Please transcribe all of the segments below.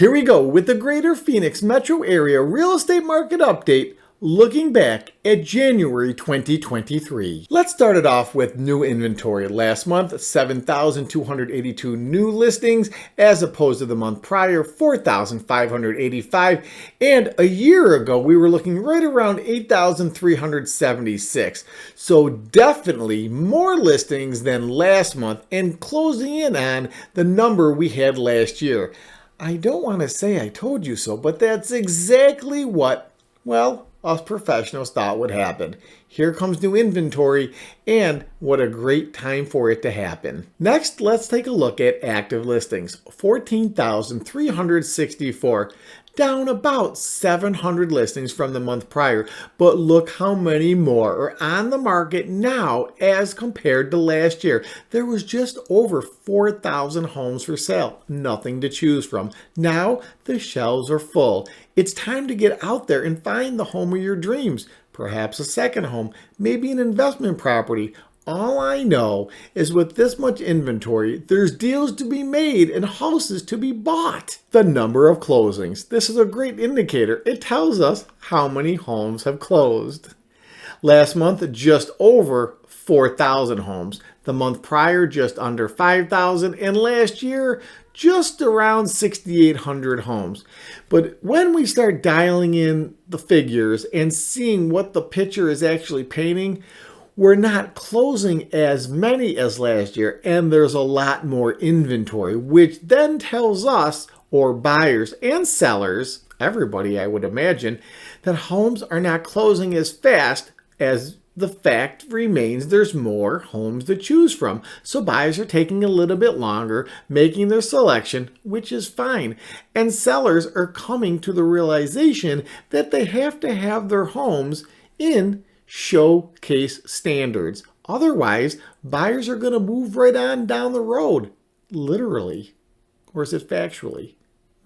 Here we go with the Greater Phoenix metro area real estate market update, looking back at January 2023. Let's start it off with new inventory. Last month, 7,282 new listings as opposed to the month prior, 4,585. And a year ago, we were looking right around 8,376. So definitely more listings than last month and closing in on the number we had last year. I don't want to say I told you so, but that's exactly what, well, us professionals thought would happen. Here comes new inventory, and what a great time for it to happen. Next, let's take a look at active listings. 14,364, down about 700 listings from the month prior, but look how many more are on the market now as compared to last year. There was just over 4,000 homes for sale, nothing to choose from. Now the shelves are full. It's time to get out there and find the home of your dreams, perhaps a second home, maybe an investment property. All I know is with this much inventory, there's deals to be made and houses to be bought. The number of closings. This is a great indicator. It tells us how many homes have closed. Last month, just over 4,000 homes. The month prior, just under 5,000. And last year, just around 6,800 homes. But when we start dialing in the figures and seeing what the picture is actually painting, we're not closing as many as last year, and there's a lot more inventory, which then tells us, or buyers and sellers, everybody I would imagine, that homes are not closing as fast as the fact remains there's more homes to choose from. So buyers are taking a little bit longer, making their selection, which is fine. And sellers are coming to the realization that they have to have their homes in showcase standards. Otherwise, buyers are going to move right on down the road. Literally. Or is it factually?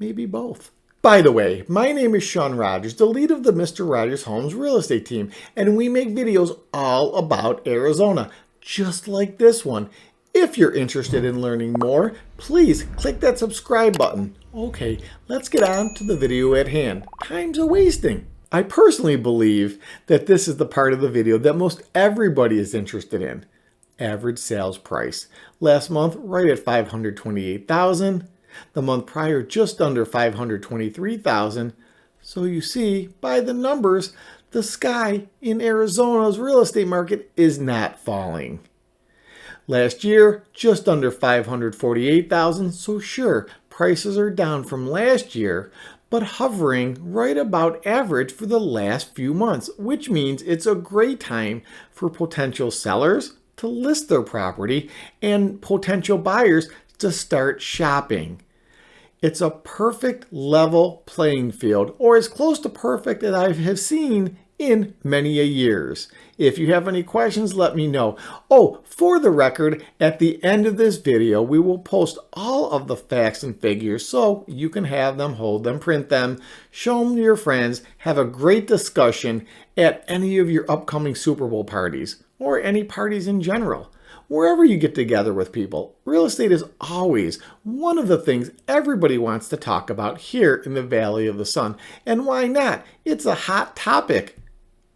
Maybe both. By the way, my name is Shawn Rogers, the lead of the Mr. Rogers Homes real estate team, and we make videos all about Arizona, just like this one. If you're interested in learning more, please click that subscribe button. Okay, let's get on to the video at hand. Time's a-wasting. I personally believe that this is the part of the video that most everybody is interested in. Average sales price. Last month, right at $528,000. The month prior, just under $523,000. So you see, by the numbers, the sky in Arizona's real estate market is not falling. Last year, just under $548,000. So sure, prices are down from last year, but hovering right about average for the last few months, which means it's a great time for potential sellers to list their property and potential buyers to start shopping. It's a perfect level playing field, or as close to perfect as I have seen in many a years. If you have any questions, let me know. Oh, for the record, at the end of this video, we will post all of the facts and figures so you can have them, hold them, print them, show them to your friends, have a great discussion at any of your upcoming Super Bowl parties or any parties in general. Wherever you get together with people, real estate is always one of the things everybody wants to talk about here in the Valley of the Sun. And why not? It's a hot topic.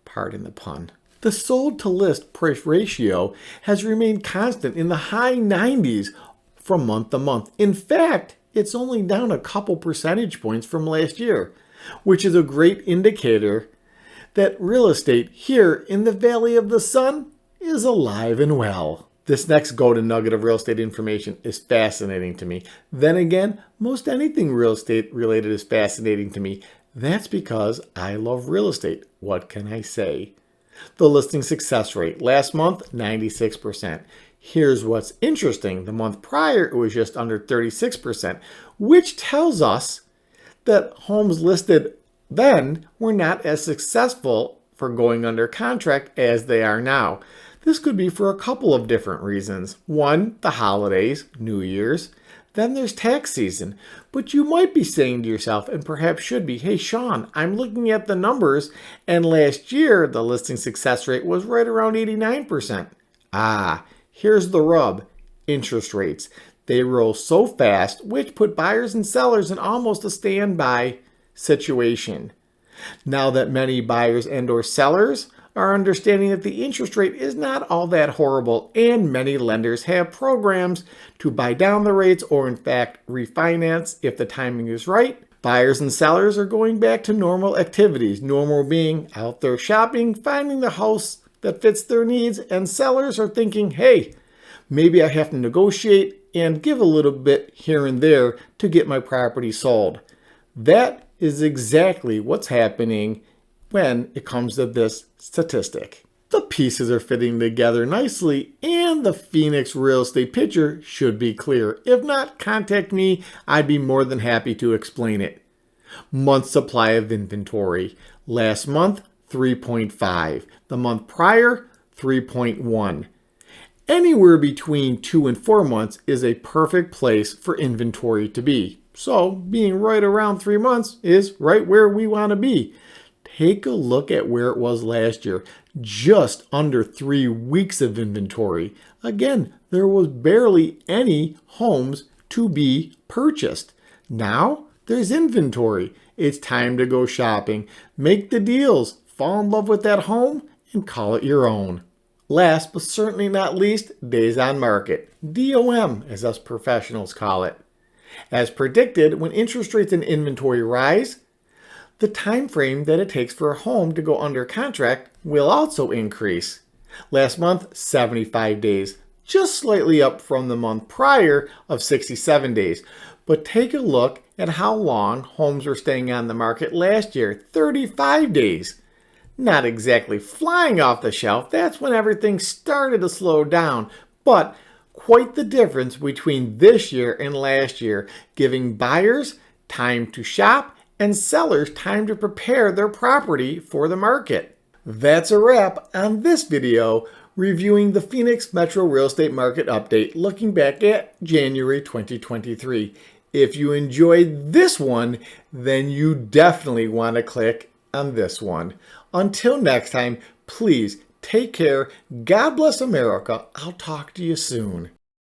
Pardon the pun. The sold to list price ratio has remained constant in the high 90s from month to month. In fact, it's only down a couple percentage points from last year, which is a great indicator that real estate here in the Valley of the Sun is alive and well. This next golden nugget of real estate information is fascinating to me. Then again, most anything real estate related is fascinating to me. That's because I love real estate. What can I say? The listing success rate. Last month, 96%. Here's what's interesting. The month prior, it was just under 36%, which tells us that homes listed then were not as successful for going under contract as they are now. This could be for a couple of different reasons. One, the holidays, New Year's. Then there's tax season. But you might be saying to yourself, and perhaps should be, hey Shawn, I'm looking at the numbers, and last year the listing success rate was right around 89%. Here's the rub. Interest rates. They rose so fast, which put buyers and sellers in almost a standby situation. Now that many buyers and/or sellers are understanding that the interest rate is not all that horrible, and many lenders have programs to buy down the rates or in fact refinance if the timing is right, buyers and sellers are going back to normal activities, normal being out there shopping, finding the house that fits their needs, and sellers are thinking, hey, maybe I have to negotiate and give a little bit here and there to get my property sold. That is exactly what's happening when it comes to this statistic. The pieces are fitting together nicely, and the Phoenix real estate picture should be clear. If not, contact me. I'd be more than happy to explain it. Month supply of inventory. Last month, 3.5. The month prior, 3.1. Anywhere between 2 and 4 months is a perfect place for inventory to be. So being right around 3 months is right where we want to be. Take a look at where it was last year. Just under 3 weeks of inventory. Again, there was barely any homes to be purchased. Now there's inventory. It's time to go shopping. Make the deals. Fall in love with that home and call it your own. Last but certainly not least, days on market. DOM, as us professionals call it. As predicted, when interest rates and inventory rise, the time frame that it takes for a home to go under contract will also increase. Last month, 75 days, just slightly up from the month prior of 67 days. But take a look at how long homes were staying on the market last year, 35 days. Not exactly flying off the shelf, that's when everything started to slow down, but quite the difference between this year and last year, giving buyers time to shop and sellers time to prepare their property for the market. That's a wrap on this video reviewing the Phoenix Metro Real Estate Market Update looking back at January 2023. If you enjoyed this one, then you definitely want to click on this one. Until next time, please take care. God bless America. I'll talk to you soon.